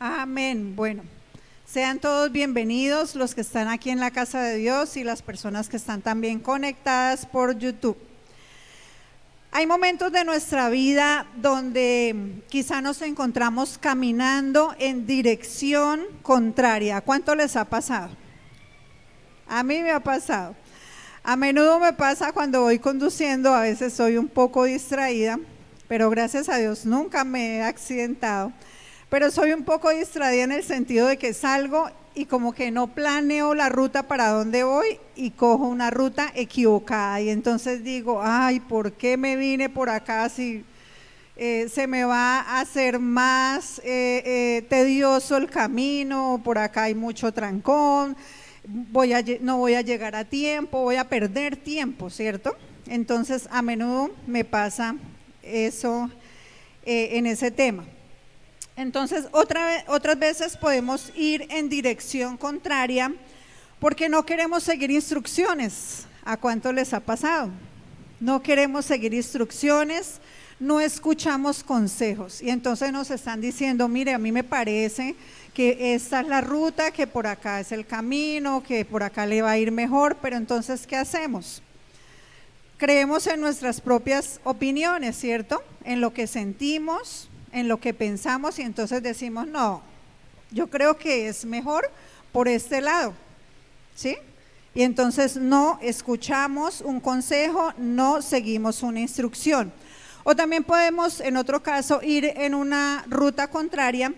Amén. Bueno, sean todos bienvenidos los que están aquí en la casa de Dios y las personas que están también conectadas por YouTube. Hay momentos de nuestra vida donde quizá nos encontramos caminando en dirección contraria. ¿Cuánto les ha pasado? A mí me ha pasado. A menudo me pasa cuando voy conduciendo, a veces soy un poco distraída, pero gracias a Dios nunca me he accidentado. Pero soy un poco distraída en el sentido de que salgo y como que no planeo la ruta para dónde voy y cojo una ruta equivocada. Y entonces digo, ay, ¿por qué me vine por acá si se me va a hacer más tedioso el camino? Por acá hay mucho trancón, no voy a llegar a tiempo, voy a perder tiempo, ¿cierto? Entonces a menudo me pasa eso en ese tema. Entonces, otras veces podemos ir en dirección contraria porque no queremos seguir instrucciones. ¿A cuánto les ha pasado? No queremos seguir instrucciones, no escuchamos consejos. Y entonces nos están diciendo, mire, a mí me parece que esta es la ruta, que por acá es el camino, que por acá le va a ir mejor, pero entonces, ¿qué hacemos? Creemos en nuestras propias opiniones, ¿cierto? En lo que sentimos, en lo que pensamos, y entonces decimos, no, yo creo que es mejor por este lado, ¿sí? Y entonces no escuchamos un consejo, no seguimos una instrucción. O también podemos, en otro caso, ir en una ruta contraria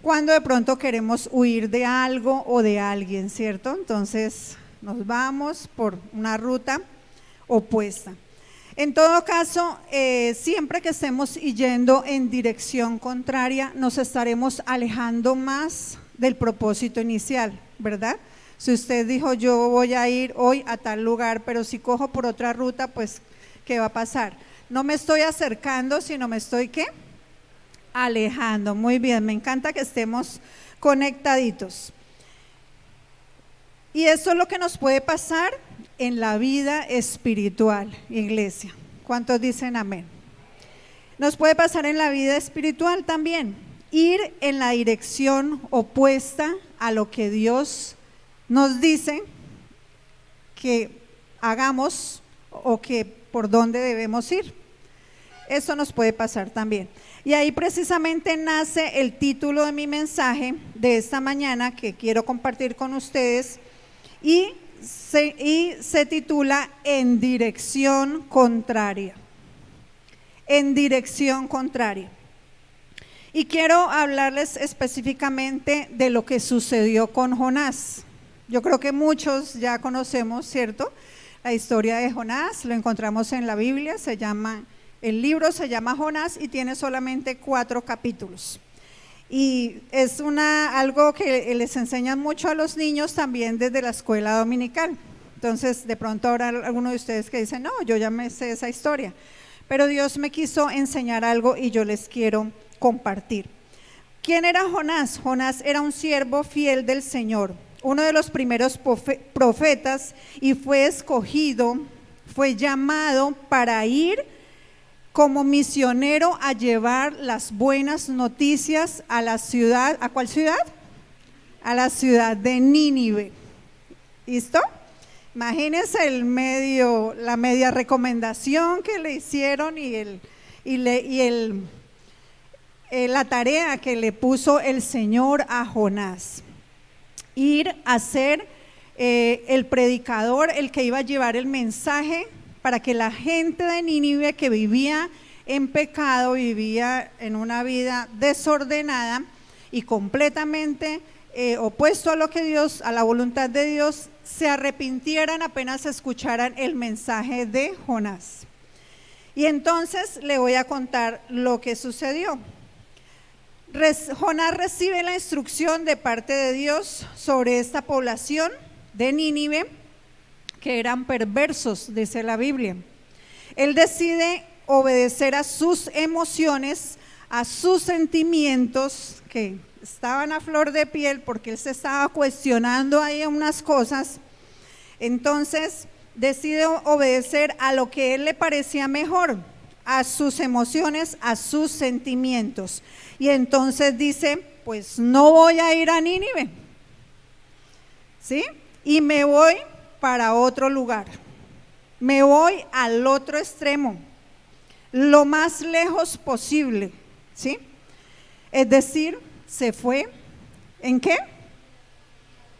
cuando de pronto queremos huir de algo o de alguien, ¿cierto? Entonces nos vamos por una ruta opuesta. En todo caso, siempre que estemos yendo en dirección contraria, nos estaremos alejando más del propósito inicial, ¿verdad? Si usted dijo, yo voy a ir hoy a tal lugar, pero si cojo por otra ruta, pues, ¿qué va a pasar? No me estoy acercando, sino me estoy, ¿qué? Alejando. Muy bien, me encanta que estemos conectaditos. Y eso es lo que nos puede pasar en la vida espiritual, iglesia. ¿Cuántos dicen amén? Nos puede pasar en la vida espiritual también, ir en la dirección opuesta a lo que Dios nos dice que hagamos o que por dónde debemos ir. Eso nos puede pasar también. Y ahí precisamente nace el título de mi mensaje de esta mañana que quiero compartir con ustedes y se titula En dirección contraria. En dirección contraria. Y quiero hablarles específicamente de lo que sucedió con Jonás. Yo creo que muchos ya conocemos, ¿cierto? La historia de Jonás, lo encontramos en la Biblia, el libro se llama Jonás y tiene solamente 4 capítulos. Y es algo que les enseñan mucho a los niños también desde la escuela dominical. Entonces, de pronto habrá alguno de ustedes que dice, no, yo ya me sé esa historia. Pero Dios me quiso enseñar algo y yo les quiero compartir. ¿Quién era Jonás? Jonás era un siervo fiel del Señor, uno de los primeros profetas, y fue escogido, fue llamado para ir como misionero a llevar las buenas noticias a la ciudad. ¿A cuál ciudad? A la ciudad de Nínive. ¿Listo? Imagínense la media recomendación que le hicieron la tarea que le puso el Señor a Jonás. Ir a ser el predicador, el que iba a llevar el mensaje para que la gente de Nínive, que vivía en pecado, vivía en una vida desordenada y completamente opuesto a lo que Dios, a la voluntad de Dios, se arrepintieran apenas escucharan el mensaje de Jonás. Y entonces le voy a contar lo que sucedió. Jonás recibe la instrucción de parte de Dios sobre esta población de Nínive, que eran perversos, dice la Biblia. Él decide obedecer a sus emociones, a sus sentimientos que estaban a flor de piel, porque él se estaba cuestionando ahí unas cosas. Entonces decide obedecer a lo que él le parecía mejor, a sus emociones, a sus sentimientos. Y entonces dice pues no voy a ir a Nínive, ¿sí? Y me voy para otro lugar, me voy al otro extremo, lo más lejos posible, ¿sí? Es decir, se fue, ¿en qué?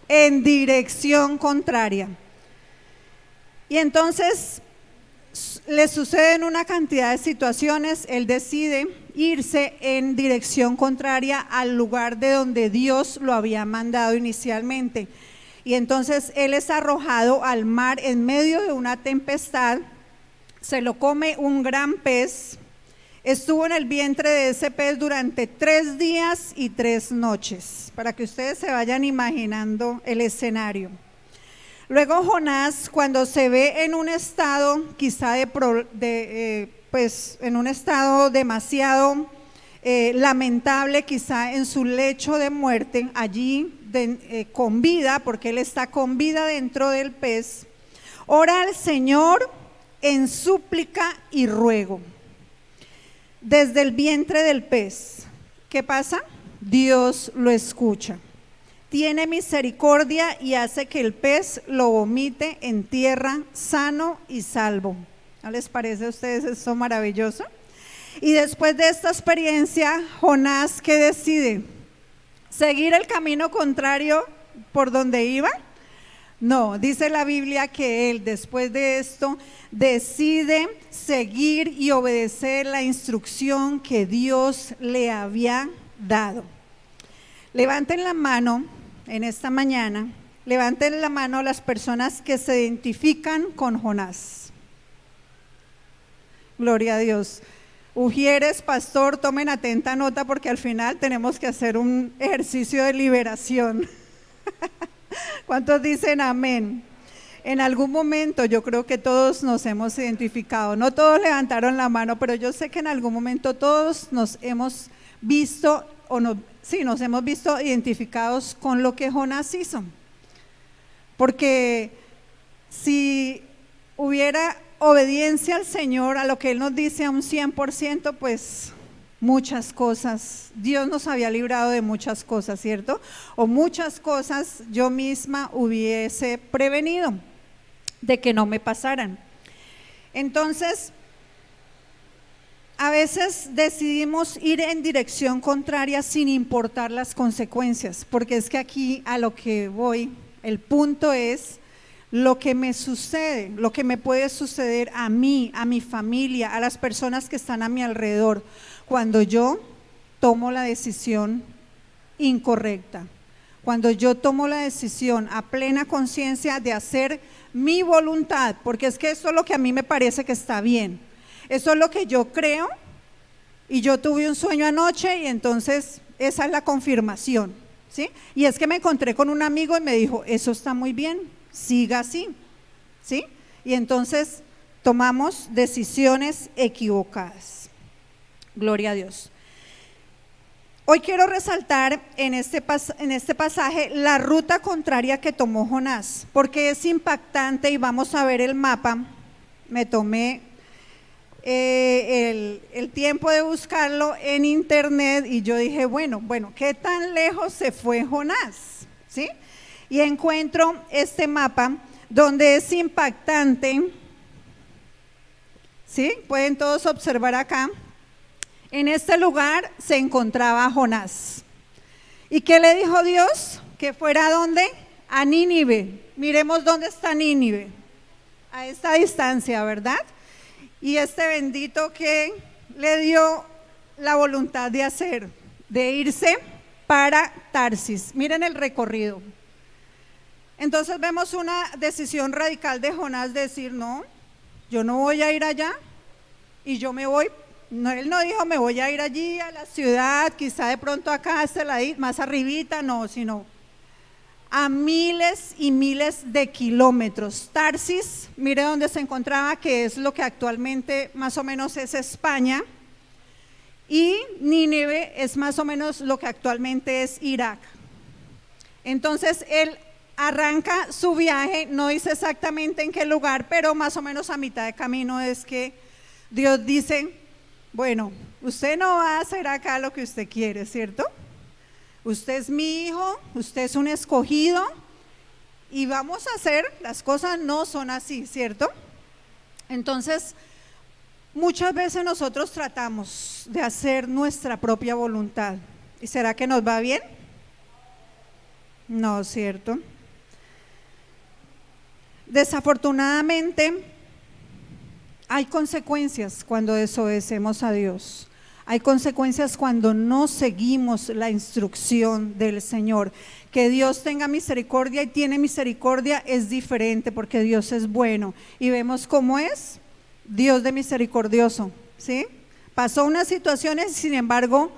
En dirección contraria. Y entonces le suceden una cantidad de situaciones, él decide irse en dirección contraria al lugar de donde Dios lo había mandado inicialmente. Y entonces él es arrojado al mar en medio de una tempestad, se lo come un gran pez, estuvo en el vientre de ese pez durante 3 días y 3 noches, para que ustedes se vayan imaginando el escenario. Luego Jonás, cuando se ve en un estado quizá en un estado demasiado lamentable, quizá en su lecho de muerte, allí con vida, porque él está con vida dentro del pez, ora al Señor en súplica y ruego desde el vientre del pez. ¿Qué pasa? Dios lo escucha, tiene misericordia y hace que el pez lo vomite en tierra sano y salvo. ¿No les parece a ustedes esto maravilloso? Y después de esta experiencia, Jonás, ¿qué decide? ¿Seguir el camino contrario por donde iba? No, dice la Biblia que él después de esto decide seguir y obedecer la instrucción que Dios le había dado. Levanten la mano en esta mañana, levanten la mano las personas que se identifican con Jonás. Gloria a Dios. Ujieres, pastor, tomen atenta nota porque al final tenemos que hacer un ejercicio de liberación. ¿Cuántos dicen amén? En algún momento yo creo que todos nos hemos identificado, no todos levantaron la mano, pero yo sé que en algún momento todos nos hemos visto, nos hemos visto identificados con lo que Jonás hizo. Porque si hubiera obediencia al Señor, a lo que Él nos dice a un 100%, pues muchas cosas, Dios nos había librado de muchas cosas, ¿cierto? O muchas cosas yo misma hubiese prevenido de que no me pasaran. Entonces, a veces decidimos ir en dirección contraria sin importar las consecuencias, porque es que aquí a lo que voy, el punto es lo que me sucede, lo que me puede suceder a mí, a mi familia, a las personas que están a mi alrededor, cuando yo tomo la decisión incorrecta, cuando yo tomo la decisión a plena conciencia de hacer mi voluntad, porque es que eso es lo que a mí me parece que está bien, eso es lo que yo creo, y yo tuve un sueño anoche y entonces esa es la confirmación, ¿sí? Y es que me encontré con un amigo y me dijo, eso está muy bien, siga así, ¿sí? Y entonces tomamos decisiones equivocadas. Gloria a Dios. Hoy quiero resaltar en este pasaje la ruta contraria que tomó Jonás, porque es impactante y vamos a ver el mapa. Me tomé el tiempo de buscarlo en internet y yo dije, bueno, ¿qué tan lejos se fue Jonás? ¿Sí? Y encuentro este mapa donde es impactante, ¿sí? Pueden todos observar acá. En este lugar se encontraba Jonás. ¿Y qué le dijo Dios? Que fuera ¿a dónde? A Nínive. Miremos dónde está Nínive. A esta distancia, ¿verdad? Y este bendito que le dio la voluntad de hacer, de irse para Tarsis. Miren el recorrido. Entonces vemos una decisión radical de Jonás de decir, no, yo no voy a ir allá y yo me voy. No, él no dijo me voy a ir allí a la ciudad, quizá de pronto acá, más arribita, no, sino a miles y miles de kilómetros. Tarsis, mire dónde se encontraba, que es lo que actualmente más o menos es España, y Nínive es más o menos lo que actualmente es Irak. Entonces él arranca su viaje, no dice exactamente en qué lugar, pero más o menos a mitad de camino es que Dios dice, bueno, usted no va a hacer acá lo que usted quiere, ¿cierto? usted es mi hijo, usted es un escogido y vamos a hacer, las cosas no son así, ¿cierto? Entonces, muchas veces nosotros tratamos de hacer nuestra propia voluntad. ¿Y será que nos va bien? No, ¿cierto? Desafortunadamente, hay consecuencias cuando desobedecemos a Dios. Hay consecuencias cuando no seguimos la instrucción del Señor. Que Dios tenga misericordia y tiene misericordia es diferente porque Dios es bueno. Y vemos cómo es Dios de misericordioso, ¿sí? Pasó unas situaciones, sin embargo,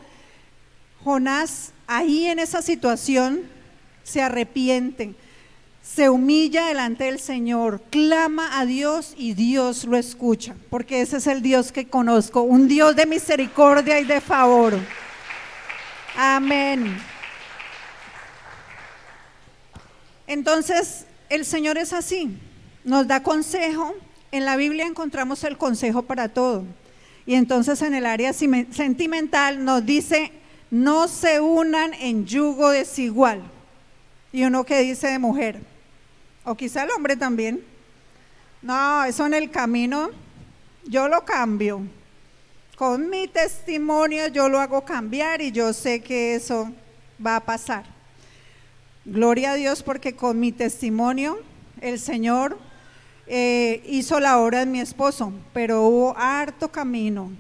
Jonás ahí en esa situación se arrepiente, se humilla delante del Señor, clama a Dios y Dios lo escucha, porque ese es el Dios que conozco, un Dios de misericordia y de favor. Amén. Entonces, el Señor es así, nos da consejo. En la Biblia encontramos el consejo para todo. Y entonces en el área sentimental nos dice, no se unan en yugo desigual. Y uno que dice de mujer, o quizá el hombre también, no, eso en el camino yo lo cambio. Con mi testimonio yo lo hago cambiar y yo sé que eso va a pasar. Gloria a Dios porque con mi testimonio el Señor hizo la obra en mi esposo, pero hubo harto camino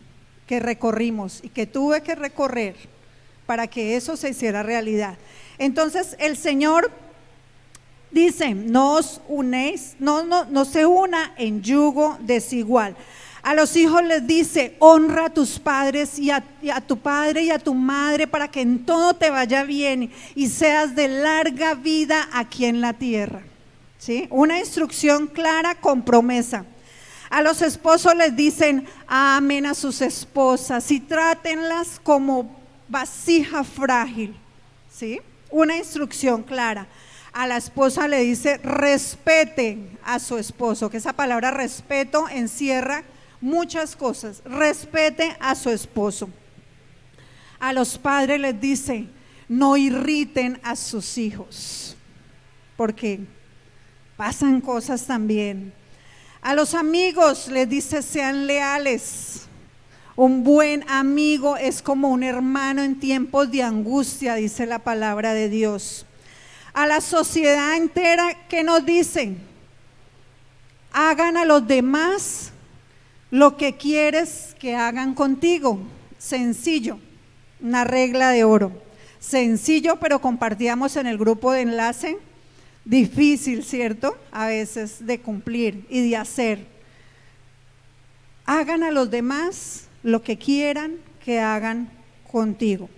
que recorrimos y que tuve que recorrer para que eso se hiciera realidad. Entonces el Señor dice, no os unéis, no se una en yugo desigual. A los hijos les dice, honra a tus padres y a tu padre y a tu madre para que en todo te vaya bien y seas de larga vida aquí en la tierra. ¿Sí? Una instrucción clara con promesa. A los esposos les dicen, amen a sus esposas y trátenlas como vasija frágil. ¿Sí? Una instrucción clara. A la esposa le dice, respete a su esposo, que esa palabra respeto encierra muchas cosas. Respete a su esposo. A los padres les dice, no irriten a sus hijos, porque pasan cosas también. A los amigos les dice, sean leales. Un buen amigo es como un hermano en tiempos de angustia, dice la palabra de Dios. A la sociedad entera, ¿qué nos dicen? Hagan a los demás lo que quieres que hagan contigo. Sencillo, una regla de oro. Sencillo, pero compartíamos en el grupo de enlace. Difícil, ¿cierto? A veces de cumplir y de hacer. Hagan a los demás lo que quieran que hagan contigo.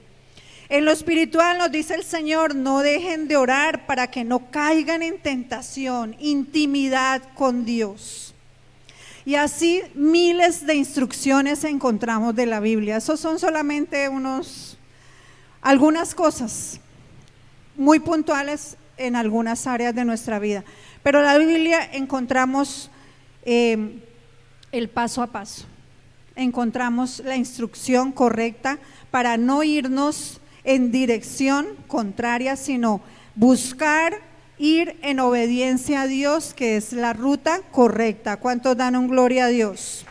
En lo espiritual nos dice el Señor, no dejen de orar para que no caigan en tentación, intimidad con Dios. Y así miles de instrucciones encontramos de la Biblia. Esos son solamente algunas cosas muy puntuales en algunas áreas de nuestra vida, pero en la Biblia encontramos el paso a paso, encontramos la instrucción correcta para no irnos en dirección contraria, sino buscar ir en obediencia a Dios, que es la ruta correcta. ¿Cuántos dan un gloria a Dios?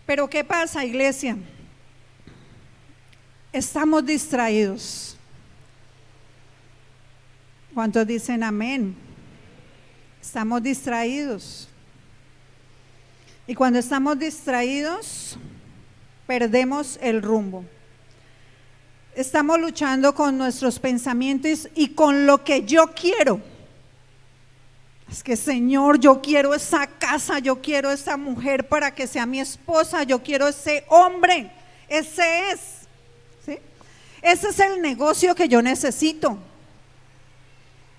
Pero ¿qué pasa, iglesia? Estamos distraídos. ¿Cuántos dicen amén? Estamos distraídos. Y cuando estamos distraídos, perdemos el rumbo. Estamos luchando con nuestros pensamientos y con lo que yo quiero. Es que, Señor, yo quiero esa casa, yo quiero esa mujer para que sea mi esposa, yo quiero ese hombre, ese es, ¿sí? Ese es el negocio que yo necesito.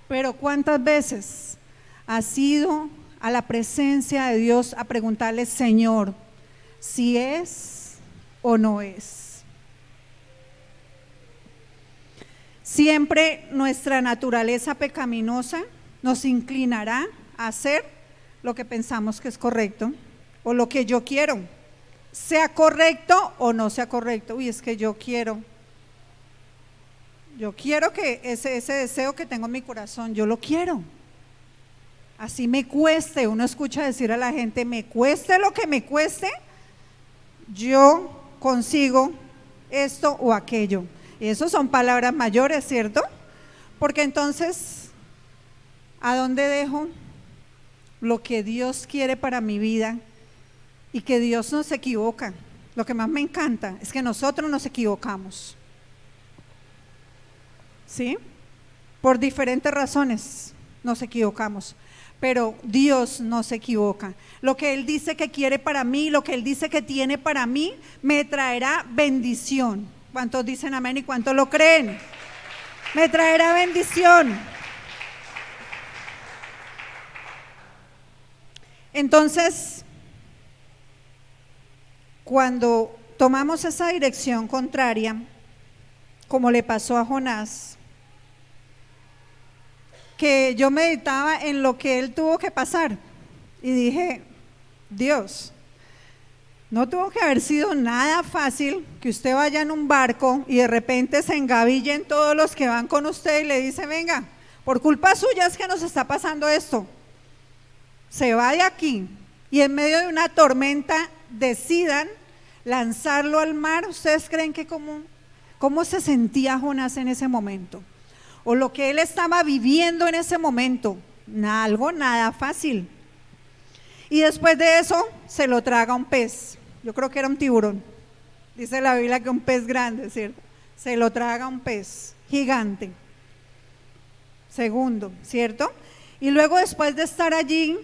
Pero ¿cuántas veces has ido a la presencia de Dios a preguntarle, Señor, si es o no es? Siempre nuestra naturaleza pecaminosa nos inclinará a hacer lo que pensamos que es correcto, o lo que yo quiero, sea correcto o no sea correcto. Uy, es que yo quiero que ese deseo que tengo en mi corazón, yo lo quiero. Así me cueste, uno escucha decir a la gente, me cueste lo que me cueste, yo consigo esto o aquello. Y eso son palabras mayores, ¿cierto? Porque entonces, ¿a dónde dejo lo que Dios quiere para mi vida? Y que Dios no se equivoca. Lo que más me encanta es que nosotros nos equivocamos, ¿sí? Por diferentes razones nos equivocamos, pero Dios no se equivoca. Lo que Él dice que quiere para mí, lo que Él dice que tiene para mí, me traerá bendición. ¿Cuántos dicen amén y cuántos lo creen? Me traerá bendición. Entonces, cuando tomamos esa dirección contraria, como le pasó a Jonás, que yo meditaba en lo que él tuvo que pasar y dije, Dios, no tuvo que haber sido nada fácil que usted vaya en un barco y de repente se engavillen todos los que van con usted y le dice, venga, por culpa suya es que nos está pasando esto, se va de aquí, y en medio de una tormenta decidan lanzarlo al mar. ¿Ustedes creen que cómo se sentía Jonás en ese momento? O lo que él estaba viviendo en ese momento, algo nada fácil. Y después de eso se lo traga un pez. Yo creo que era un tiburón. Dice la Biblia que un pez grande, ¿cierto? Se lo traga un pez gigante. Segundo, ¿cierto? Y luego, después de estar allí,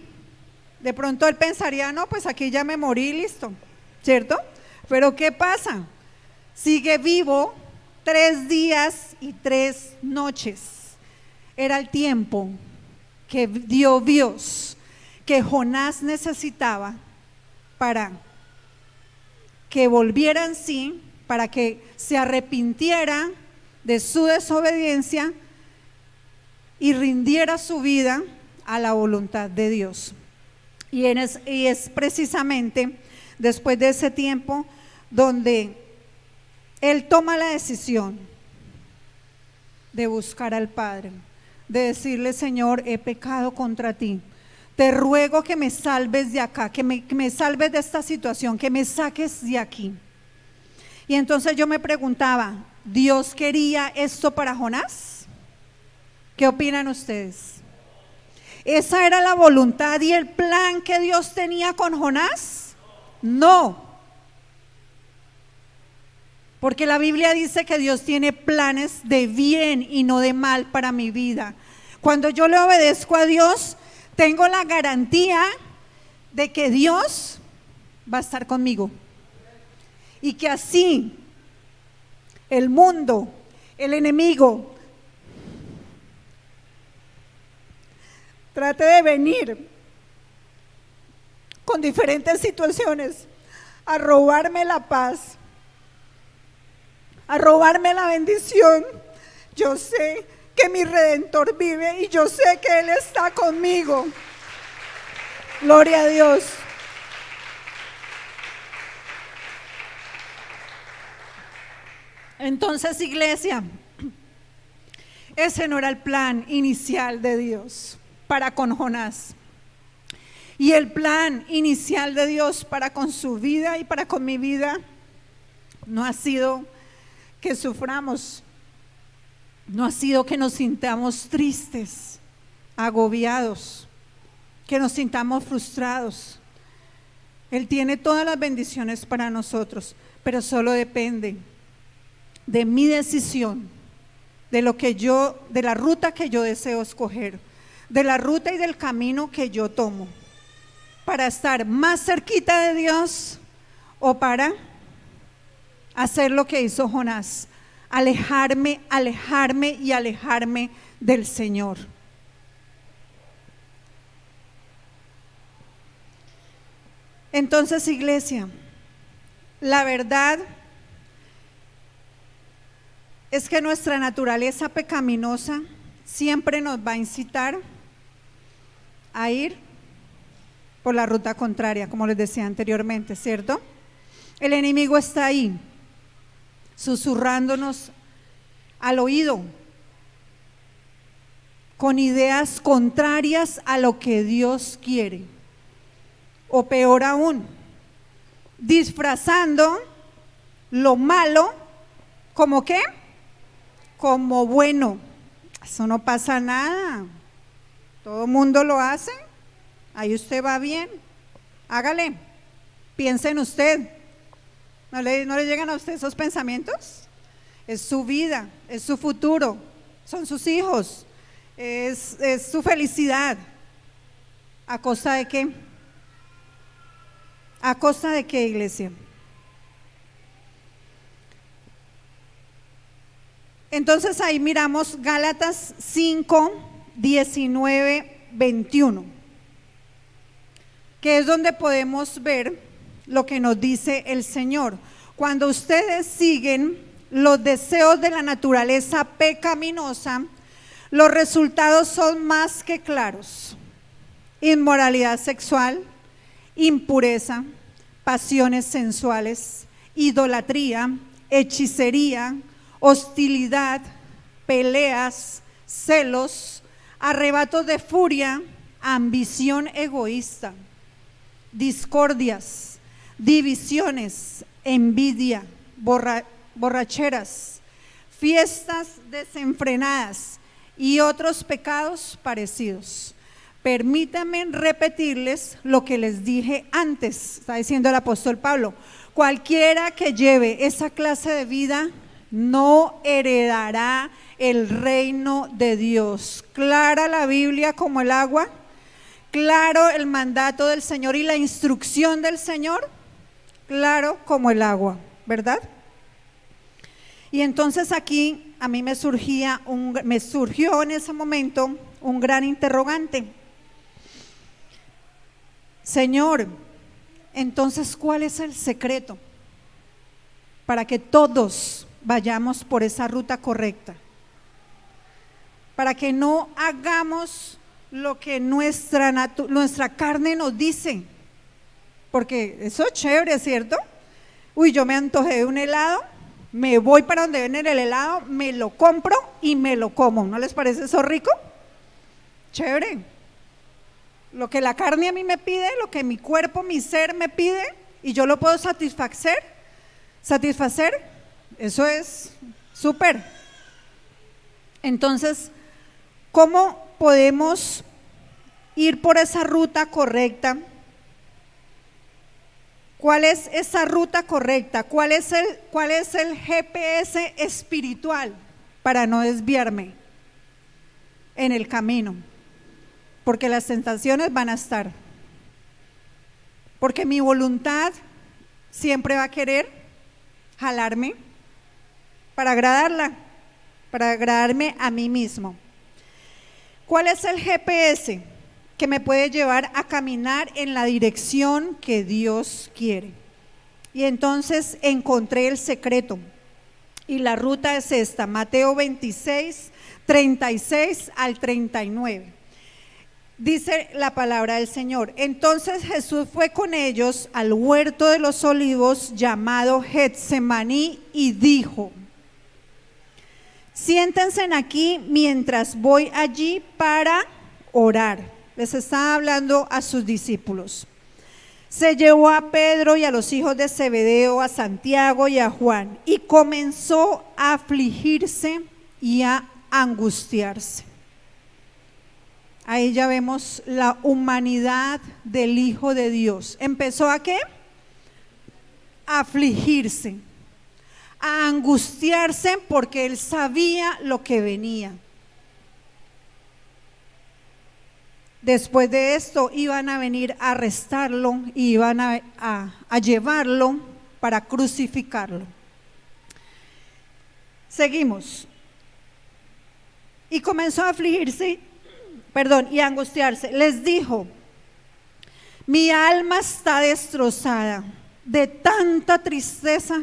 de pronto él pensaría, no, pues aquí ya me morí, listo, ¿cierto? Pero ¿qué pasa? Sigue vivo 3 días y 3 noches. Era el tiempo que dio Dios, que Jonás necesitaba para que volviera en sí, para que se arrepintiera de su desobediencia y rindiera su vida a la voluntad de Dios. Y es precisamente después de ese tiempo donde él toma la decisión de buscar al Padre, de decirle, Señor, he pecado contra ti, te ruego que me salves de acá, que me salves de esta situación, que me saques de aquí. Y entonces yo me preguntaba, ¿Dios quería esto para Jonás? ¿Qué opinan ustedes? ¿Esa era la voluntad y el plan que Dios tenía con Jonás? No. Porque la Biblia dice que Dios tiene planes de bien y no de mal para mi vida. Cuando yo le obedezco a Dios, tengo la garantía de que Dios va a estar conmigo. Y que así el mundo, el enemigo, trate de venir con diferentes situaciones a robarme la paz, a robarme la bendición. Yo sé que mi Redentor vive y yo sé que Él está conmigo. Gloria a Dios. Entonces, iglesia, ese no era el plan inicial de Dios para con Jonás. Y el plan inicial de Dios para con su vida y para con mi vida no ha sido que suframos, no ha sido que nos sintamos tristes, agobiados, que nos sintamos frustrados. Él tiene todas las bendiciones para nosotros, pero solo depende de mi decisión, de la ruta que yo deseo escoger, de la ruta y del camino que yo tomo, para estar más cerquita de Dios o para hacer lo que hizo Jonás, alejarme y alejarme del Señor. Entonces, iglesia, la verdad es que nuestra naturaleza pecaminosa siempre nos va a incitar a ir por la ruta contraria, como les decía anteriormente, ¿cierto? El enemigo está ahí, susurrándonos al oído, con ideas contrarias a lo que Dios quiere. O peor aún, disfrazando lo malo, ¿como qué? Como bueno. Eso no pasa nada, todo el mundo lo hace, ahí usted va bien, hágale, piense en usted. ¿No le llegan a usted esos pensamientos? Es su vida, es su futuro, son sus hijos, es su felicidad. ¿A costa de qué? ¿A costa de qué, iglesia? Entonces ahí miramos Gálatas 5, 19, 21, que es donde podemos ver lo que nos dice el Señor. Cuando ustedes siguen los deseos de la naturaleza pecaminosa, los resultados son más que claros: inmoralidad sexual, impureza, pasiones sensuales, idolatría, hechicería, hostilidad, peleas, celos, arrebatos de furia, ambición egoísta, discordias, divisiones, envidia, borracheras, fiestas desenfrenadas y otros pecados parecidos. Permítanme repetirles lo que les dije antes, está diciendo el apóstol Pablo: cualquiera que lleve esa clase de vida no heredará el reino de Dios. Clara la Biblia como el agua, claro el mandato del Señor y la instrucción del Señor, claro como el agua, ¿verdad? Y entonces aquí a mí me surgió en ese momento un gran interrogante. Señor, entonces, ¿cuál es el secreto para que todos vayamos por esa ruta correcta? Para que no hagamos lo que nuestra carne nos dice, porque eso es chévere, ¿cierto? Uy, yo me antojé de un helado, me voy para donde venden el helado, me lo compro y me lo como. ¿No les parece eso rico? Chévere. Lo que la carne a mí me pide, lo que mi cuerpo, mi ser me pide, y yo lo puedo satisfacer, eso es súper. Entonces, ¿cómo podemos ir por esa ruta correcta? ¿Cuál es esa ruta correcta? ¿Cuál es el GPS espiritual para no desviarme en el camino? Porque las tentaciones van a estar. Porque mi voluntad siempre va a querer jalarme para agradarla, para agradarme a mí mismo. ¿Cuál es el GPS que me puede llevar a caminar en la dirección que Dios quiere? Y entonces encontré el secreto, y la ruta es esta: Mateo 26, 36 al 39. Dice la palabra del Señor: entonces Jesús fue con ellos al huerto de los olivos llamado Getsemaní y dijo: siéntense aquí mientras voy allí para orar. Les estaba hablando a sus discípulos. Se llevó a Pedro y a los hijos de Zebedeo, a Santiago y a Juan, y comenzó a afligirse y a angustiarse. Ahí ya vemos la humanidad del Hijo de Dios. ¿Empezó a qué? A afligirse, a angustiarse, porque él sabía lo que venía. Después de esto iban a venir a arrestarlo y iban a llevarlo para crucificarlo. Seguimos. Y comenzó a afligirse, y a angustiarse. Les dijo: mi alma está destrozada de tanta tristeza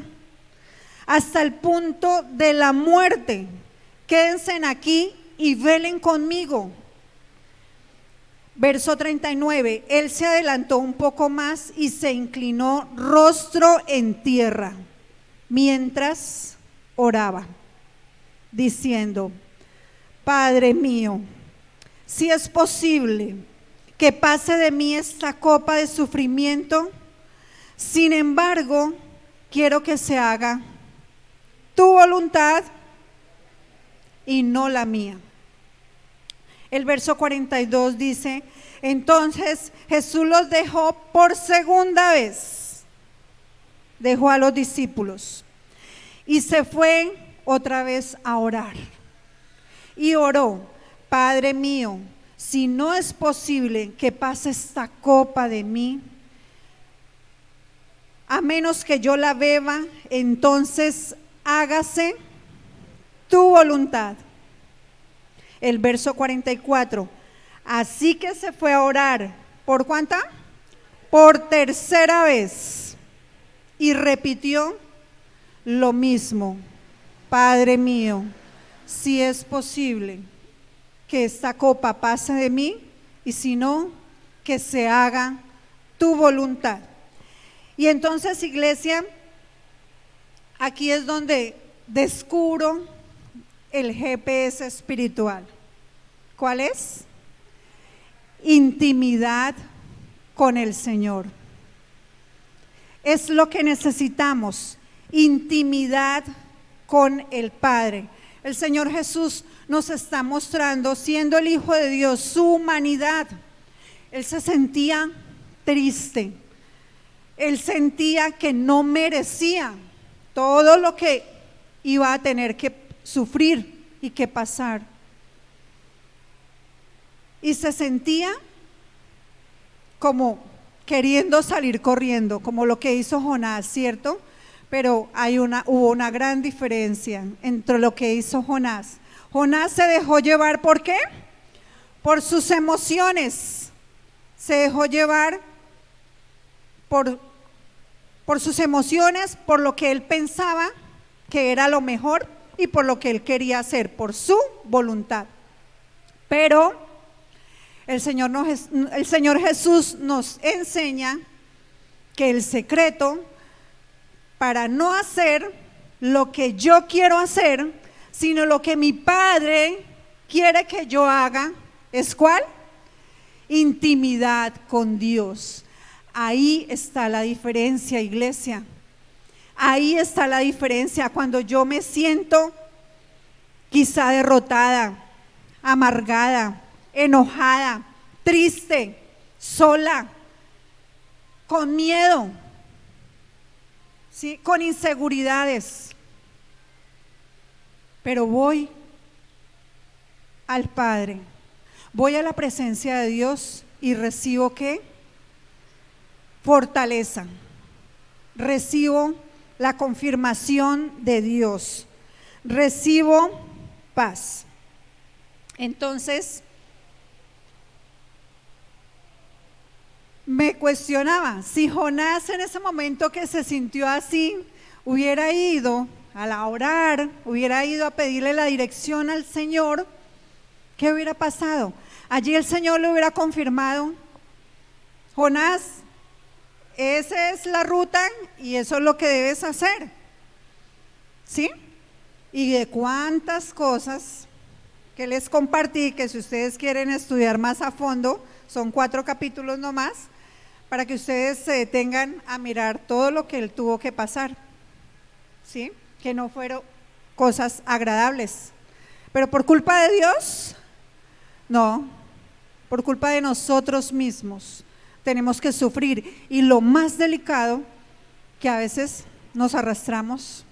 hasta el punto de la muerte. Quédense aquí y velen conmigo. Verso 39, él se adelantó un poco más y se inclinó rostro en tierra mientras oraba, diciendo: Padre mío, si es posible que pase de mí esta copa de sufrimiento, sin embargo, quiero que se haga tu voluntad y no la mía. El verso 42 dice: entonces Jesús los dejó por segunda vez, dejó a los discípulos y se fue otra vez a orar. Y oró: Padre mío, si no es posible que pase esta copa de mí, a menos que yo la beba, entonces hágase tu voluntad. El verso 44, así que se fue a orar, ¿por cuánta? Por tercera vez, y repitió lo mismo: Padre mío, si es posible que esta copa pase de mí, y si no, que se haga tu voluntad. Y entonces, iglesia, aquí es donde descubro el GPS espiritual. ¿Cuál es? Intimidad con el Señor. Es lo que necesitamos, intimidad con el Padre. El Señor Jesús nos está mostrando, siendo el Hijo de Dios, su humanidad. Él se sentía triste, él sentía que no merecía todo lo que iba a tener que sufrir y que pasar. Y se sentía como queriendo salir corriendo, como lo que hizo Jonás, ¿cierto? Pero hubo una gran diferencia entre lo que hizo Jonás. Jonás se dejó llevar, ¿por qué? Por sus emociones. Se dejó llevar por sus emociones, por lo que él pensaba que era lo mejor y por lo que él quería hacer, por su voluntad. Pero el Señor Jesús nos enseña que el secreto para no hacer lo que yo quiero hacer, sino lo que mi Padre quiere que yo haga, ¿es cuál? Intimidad con Dios. Ahí está la diferencia, iglesia. Ahí está la diferencia cuando yo me siento quizá derrotada, amargada, enojada, triste, sola, con miedo, ¿sí? Con inseguridades. Pero voy al Padre, voy a la presencia de Dios y recibo ¿qué? Fortaleza. Recibo la confirmación de Dios. Recibo paz. Entonces, me cuestionaba si Jonás en ese momento que se sintió así hubiera ido a orar, hubiera ido a pedirle la dirección al Señor, ¿qué hubiera pasado? Allí el Señor le hubiera confirmado: Jonás, esa es la ruta y eso es lo que debes hacer, ¿sí? Y de cuántas cosas que les compartí, que si ustedes quieren estudiar más a fondo, son 4 capítulos nomás, para que ustedes se detengan a mirar todo lo que él tuvo que pasar, ¿sí? Que no fueron cosas agradables, pero por culpa de Dios, no, por culpa de nosotros mismos tenemos que sufrir. Y lo más delicado, que a veces nos arrastramos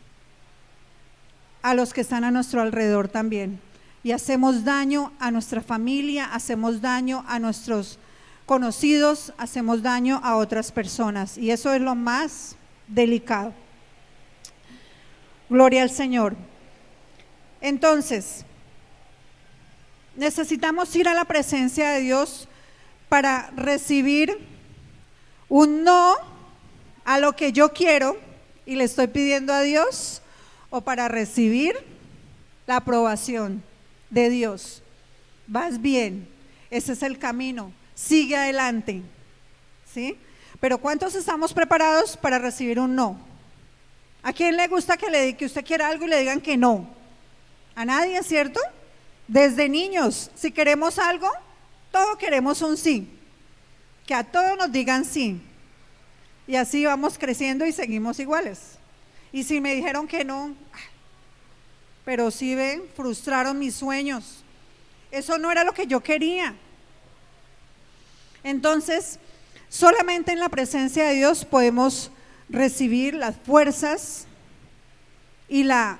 a los que están a nuestro alrededor también, y hacemos daño a nuestra familia, hacemos daño a nuestros conocidos, hacemos daño a otras personas, y eso es lo más delicado. Gloria al Señor. Entonces, necesitamos ir a la presencia de Dios para recibir un no a lo que yo quiero y le estoy pidiendo a Dios, o para recibir la aprobación de Dios. Vas bien, ese es el camino. sigue adelante, ¿sí? Pero ¿cuántos estamos preparados para recibir un no? ¿A quién le gusta que usted quiera algo y le digan que no? A nadie, ¿cierto? Desde niños, si queremos algo, todos queremos un sí, que a todos nos digan sí, y así vamos creciendo y seguimos iguales. Y si me dijeron que no, pero sí ven, frustraron mis sueños, eso no era lo que yo quería. Entonces, solamente en la presencia de Dios podemos recibir las fuerzas y la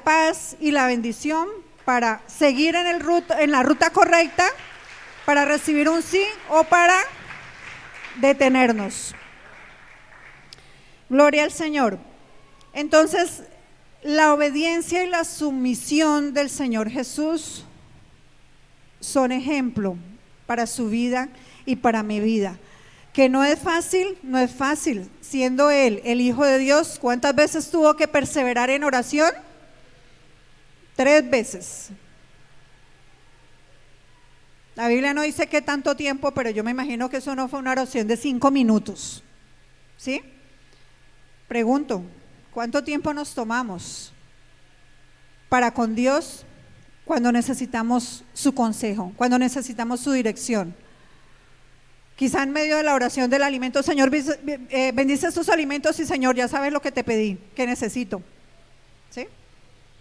paz y la bendición para seguir en la ruta correcta, para recibir un sí o para detenernos. Gloria al Señor. Entonces, la obediencia y la sumisión del Señor Jesús son ejemplo para su vida y para mi vida. Que no es fácil, no es fácil. Siendo Él el Hijo de Dios, ¿cuántas veces tuvo que perseverar en oración? 3 veces. La Biblia no dice qué tanto tiempo, pero yo me imagino que eso no fue una oración de 5 minutos. ¿Sí? Pregunto, ¿cuánto tiempo nos tomamos para con Dios cuando necesitamos su consejo, cuando necesitamos su dirección? Quizá en medio de la oración del alimento, Señor, bendice estos alimentos y Señor, ya sabes lo que te pedí, que necesito. ¿Sí?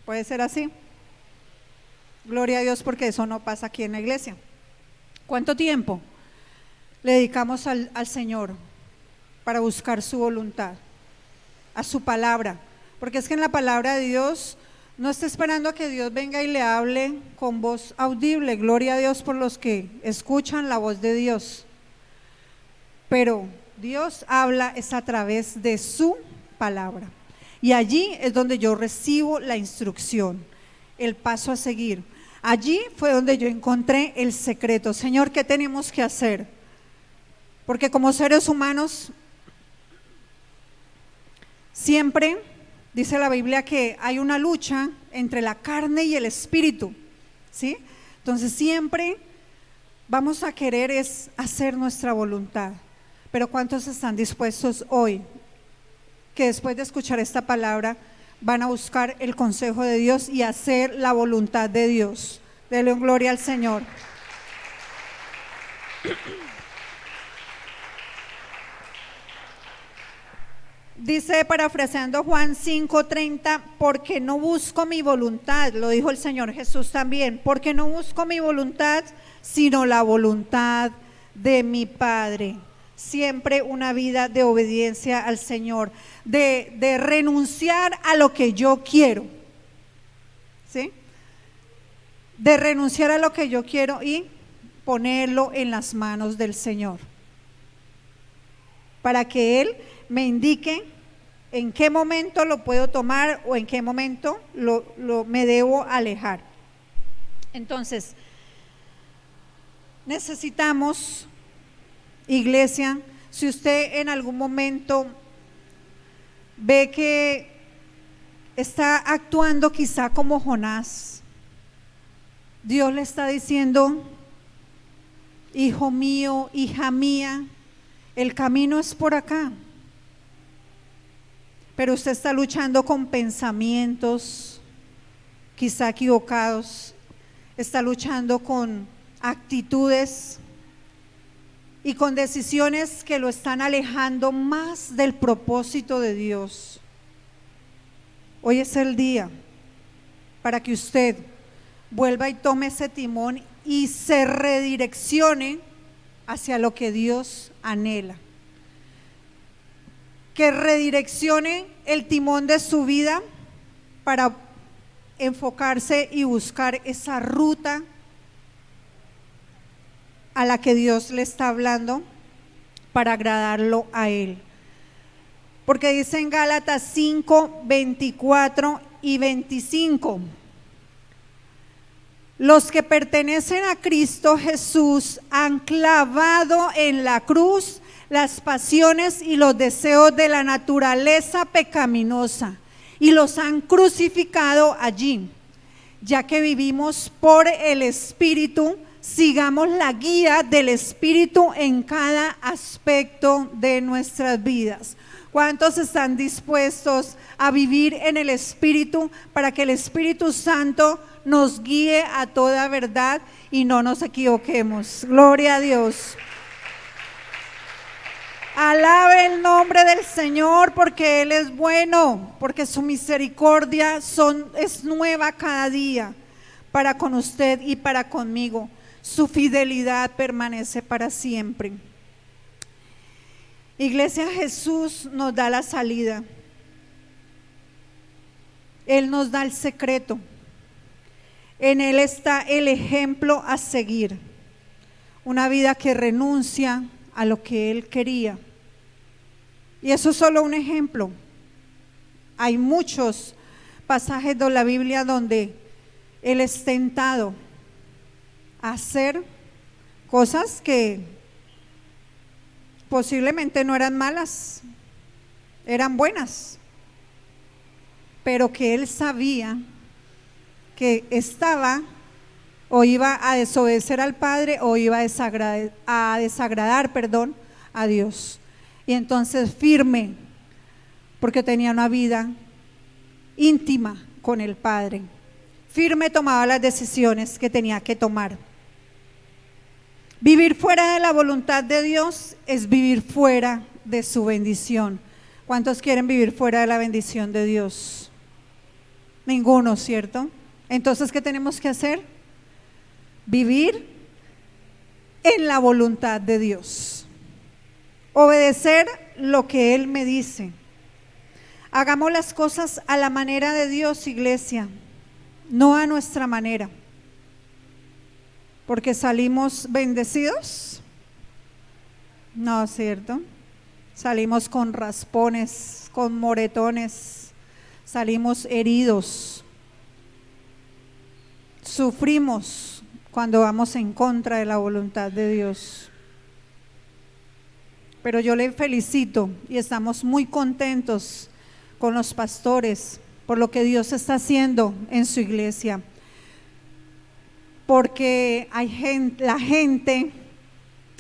Puede ser así. Gloria a Dios, porque eso no pasa aquí en la iglesia. ¿Cuánto tiempo le dedicamos al Señor para buscar su voluntad, a su palabra? Porque es que en la palabra de Dios no está esperando a que Dios venga y le hable con voz audible. Gloria a Dios por los que escuchan la voz de Dios. Pero Dios habla es a través de su palabra. Y allí es donde yo recibo la instrucción, el paso a seguir. Allí fue donde yo encontré el secreto. Señor, ¿qué tenemos que hacer? Porque como seres humanos, siempre dice la Biblia que hay una lucha entre la carne y el espíritu, ¿sí? Entonces siempre vamos a querer es hacer nuestra voluntad. Pero ¿cuántos están dispuestos hoy que después de escuchar esta palabra van a buscar el consejo de Dios y hacer la voluntad de Dios? Denle gloria al Señor. Dice, parafraseando Juan 5:30, porque no busco mi voluntad, lo dijo el Señor Jesús también, porque no busco mi voluntad, sino la voluntad de mi Padre. Siempre una vida de obediencia al Señor, de renunciar a lo que yo quiero, ¿sí? De renunciar a lo que yo quiero y ponerlo en las manos del Señor, para que Él me indique en qué momento lo puedo tomar o en qué momento me debo alejar. Entonces, necesitamos, iglesia, si usted en algún momento ve que está actuando quizá como Jonás, Dios le está diciendo, hijo mío, hija mía, el camino es por acá. Pero usted está luchando con pensamientos quizá equivocados, está luchando con actitudes y con decisiones que lo están alejando más del propósito de Dios. Hoy es el día para que usted vuelva y tome ese timón y se redireccione hacia lo que Dios anhela. Que redireccione el timón de su vida para enfocarse y buscar esa ruta a la que Dios le está hablando para agradarlo a Él. Porque dice en Gálatas 5, 24 y 25, los que pertenecen a Cristo Jesús han clavado en la cruz las pasiones y los deseos de la naturaleza pecaminosa y los han crucificado allí, ya que vivimos por el Espíritu, sigamos la guía del Espíritu en cada aspecto de nuestras vidas. ¿Cuántos están dispuestos a vivir en el Espíritu para que el Espíritu Santo nos guíe a toda verdad y no nos equivoquemos? Gloria a Dios. Alabe el nombre del Señor, porque Él es bueno, porque su misericordia es nueva cada día para con usted y para conmigo. Su fidelidad permanece para siempre. Iglesia, Jesús nos da la salida. Él nos da el secreto. En Él está el ejemplo a seguir. Una vida que renuncia a lo que Él quería. Y eso es solo un ejemplo. Hay muchos pasajes de la Biblia donde Él es tentado a hacer cosas que posiblemente no eran malas, eran buenas, pero que Él sabía que estaba o iba a desobedecer al Padre o iba a desagradar a Dios. Y entonces firme, porque tenía una vida íntima con el Padre, firme tomaba las decisiones que tenía que tomar. Vivir fuera de la voluntad de Dios es vivir fuera de su bendición. ¿Cuántos quieren vivir fuera de la bendición de Dios? Ninguno, ¿cierto? Entonces, ¿qué tenemos que hacer? Vivir en la voluntad de Dios. Obedecer lo que Él me dice. Hagamos las cosas a la manera de Dios, iglesia, no a nuestra manera. Porque salimos bendecidos. No, ¿cierto? Salimos con raspones, con moretones, salimos heridos. Sufrimos cuando vamos en contra de la voluntad de Dios. Pero yo le felicito y estamos muy contentos con los pastores por lo que Dios está haciendo en su iglesia. Porque la gente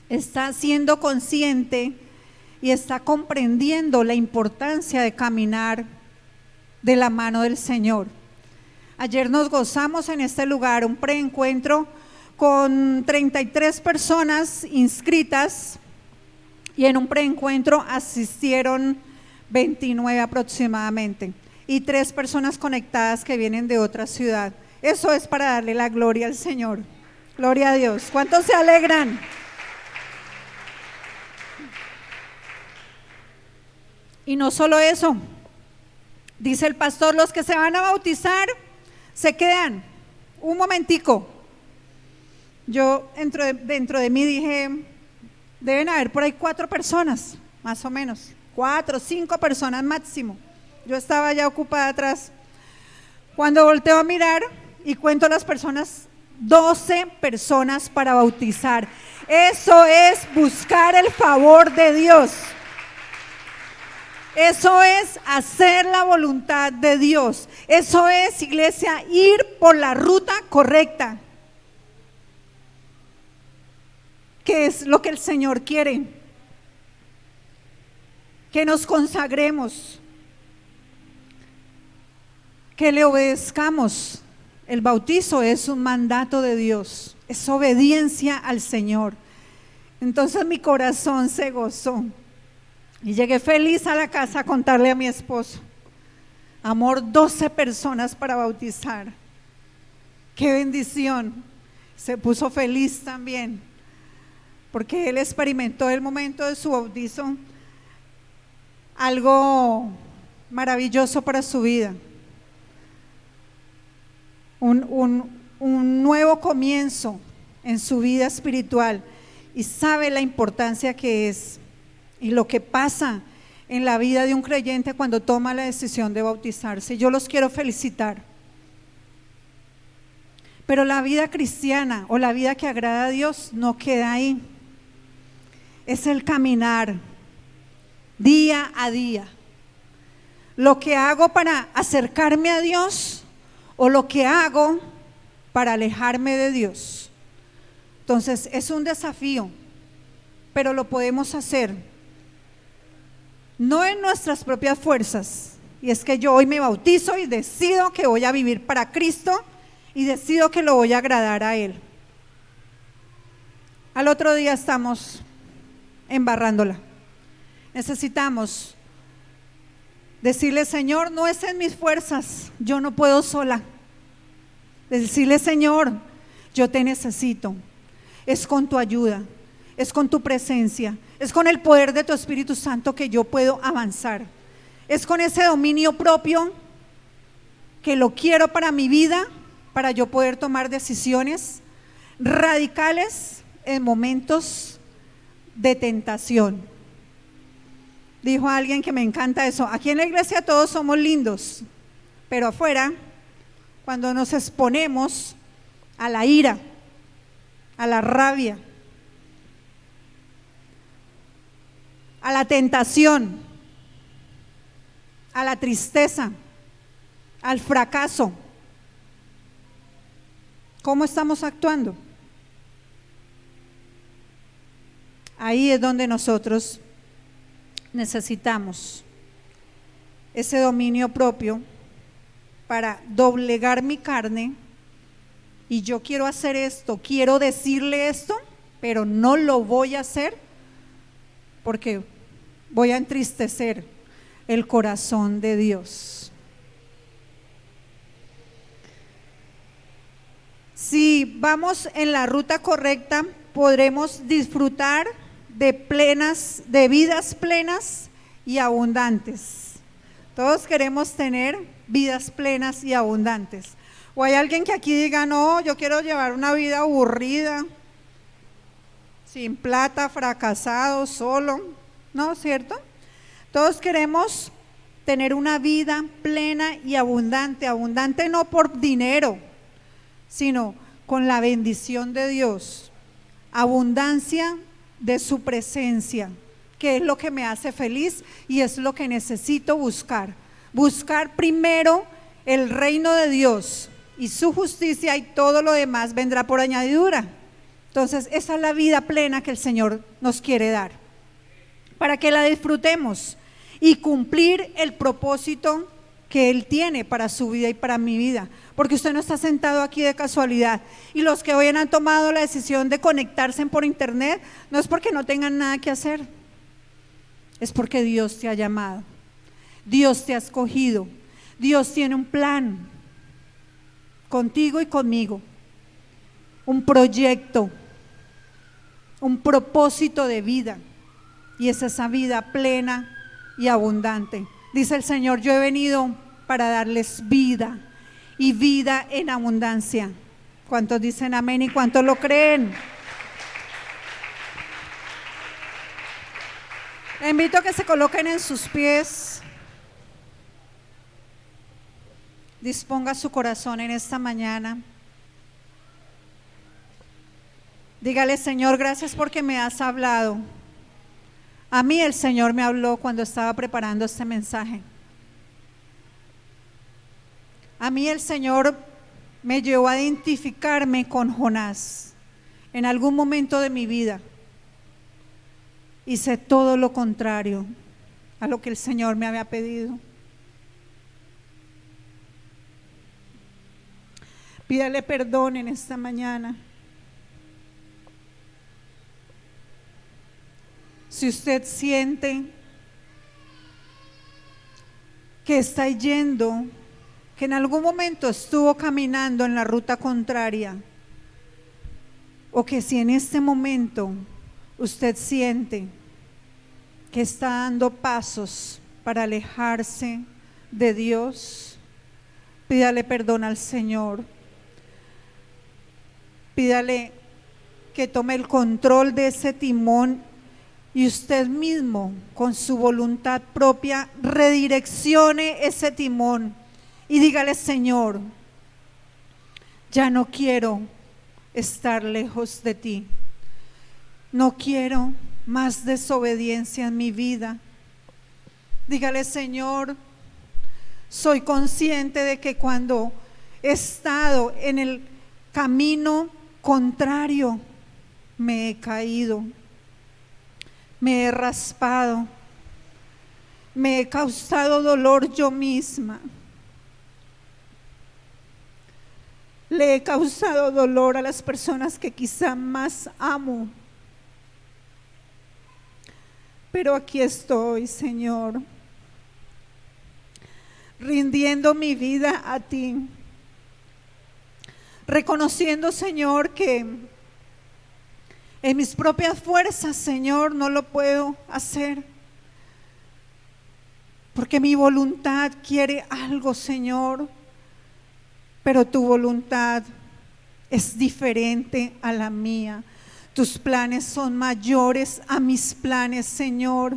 está siendo consciente y está comprendiendo la importancia de caminar de la mano del Señor. Ayer nos gozamos en este lugar un preencuentro con 33 personas inscritas y en un preencuentro asistieron 29 aproximadamente y 3 personas conectadas que vienen de otra ciudad. Eso es para darle la gloria al Señor. Gloria a Dios. ¿Cuántos se alegran? Y no solo eso, dice el pastor, los que se van a bautizar se quedan un momentico. Yo dentro de mí dije, deben haber por ahí 4 personas, más o menos, 4, 5 personas máximo. Yo estaba ya ocupada atrás. Cuando volteo a mirar y cuento las personas, 12 personas para bautizar. Eso es buscar el favor de Dios. Eso es hacer la voluntad de Dios. Eso es, iglesia, ir por la ruta correcta. ¿Qué es lo que el Señor quiere? Que nos consagremos, que le obedezcamos. El bautizo es un mandato de Dios, es obediencia al Señor. Entonces mi corazón se gozó y llegué feliz a la casa a contarle a mi esposo, amor, 12 personas para bautizar. Qué bendición. Se puso feliz también porque él experimentó el momento de su bautizo, algo maravilloso para su vida. Un nuevo comienzo en su vida espiritual y sabe la importancia que es y lo que pasa en la vida de un creyente cuando toma la decisión de bautizarse. Yo los quiero felicitar. Pero la vida cristiana o la vida que agrada a Dios no queda ahí. Es el caminar día a día. Lo que hago para acercarme a Dios o lo que hago para alejarme de Dios. Entonces es un desafío, pero lo podemos hacer, no en nuestras propias fuerzas. Y es que yo hoy me bautizo y decido que voy a vivir para Cristo y decido que lo voy a agradar a Él. Al otro día estamos embarrándola. Necesitamos decirle: Señor, no es en mis fuerzas, yo no puedo sola. Decirle: Señor, yo te necesito. Es con tu ayuda, es con tu presencia, es con el poder de tu Espíritu Santo que yo puedo avanzar. Es con ese dominio propio que lo quiero para mi vida, para yo poder tomar decisiones radicales en momentos de tentación. Dijo alguien que me encanta eso: aquí en la iglesia todos somos lindos, pero afuera, cuando nos exponemos a la ira, a la rabia, a la tentación, a la tristeza, al fracaso, ¿cómo estamos actuando? Ahí es donde nosotros necesitamos ese dominio propio para doblegar mi carne. Y yo quiero hacer esto, quiero decirle esto, pero no lo voy a hacer porque voy a entristecer el corazón de Dios. Si vamos en la ruta correcta, podremos disfrutar de vidas plenas y abundantes. Todos queremos tener vidas plenas y abundantes. ¿O hay alguien que aquí diga: no, yo quiero llevar una vida aburrida, sin plata, fracasado, solo? ¿No, cierto? Todos queremos tener una vida plena y abundante. Abundante no por dinero, sino con la bendición de Dios. Abundancia de su presencia, que es lo que me hace feliz y es lo que necesito buscar. Buscar primero el reino de Dios y su justicia, y todo lo demás vendrá por añadidura. Entonces esa es la vida plena que el Señor nos quiere dar, para que la disfrutemos y cumplir el propósito que Él tiene para su vida y para mi vida. Porque usted no está sentado aquí de casualidad, y los que hoy han tomado la decisión de conectarse por internet, no es porque no tengan nada que hacer, es porque Dios te ha llamado, Dios te ha escogido, Dios tiene un plan contigo y conmigo, un proyecto, un propósito de vida, y es esa vida plena y abundante. Dice el Señor: yo he venido para darles vida y vida en abundancia. ¿Cuántos dicen amén y cuántos lo creen? Les invito a que se coloquen en sus pies. Disponga su corazón en esta mañana. Dígale: Señor, gracias porque me has hablado. A mí el Señor me habló cuando estaba preparando este mensaje. A mí el Señor me llevó a identificarme con Jonás en algún momento de mi vida. Hice todo lo contrario a lo que el Señor me había pedido. Pídale perdón en esta mañana. Si usted siente que está yendo, que en algún momento estuvo caminando en la ruta contraria, o que si en este momento usted siente que está dando pasos para alejarse de Dios, pídale perdón al Señor. Pídale que tome el control de ese timón y usted mismo, con su voluntad propia, redireccione ese timón y dígale: Señor, ya no quiero estar lejos de ti, no quiero más desobediencia en mi vida. Dígale: Señor, soy consciente de que cuando he estado en el camino contrario, me he caído, me he raspado, me he causado dolor yo misma. Le he causado dolor a las personas que quizá más amo. Pero aquí estoy, Señor, rindiendo mi vida a ti, reconociendo, Señor, que en mis propias fuerzas, Señor, no lo puedo hacer, porque mi voluntad quiere algo, Señor, pero tu voluntad es diferente a la mía. Tus planes son mayores a mis planes, Señor,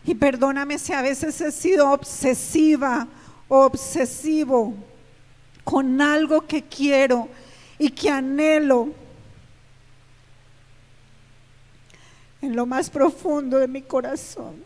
y perdóname si a veces he sido obsesiva o obsesivo con algo que quiero y que anhelo en lo más profundo de mi corazón.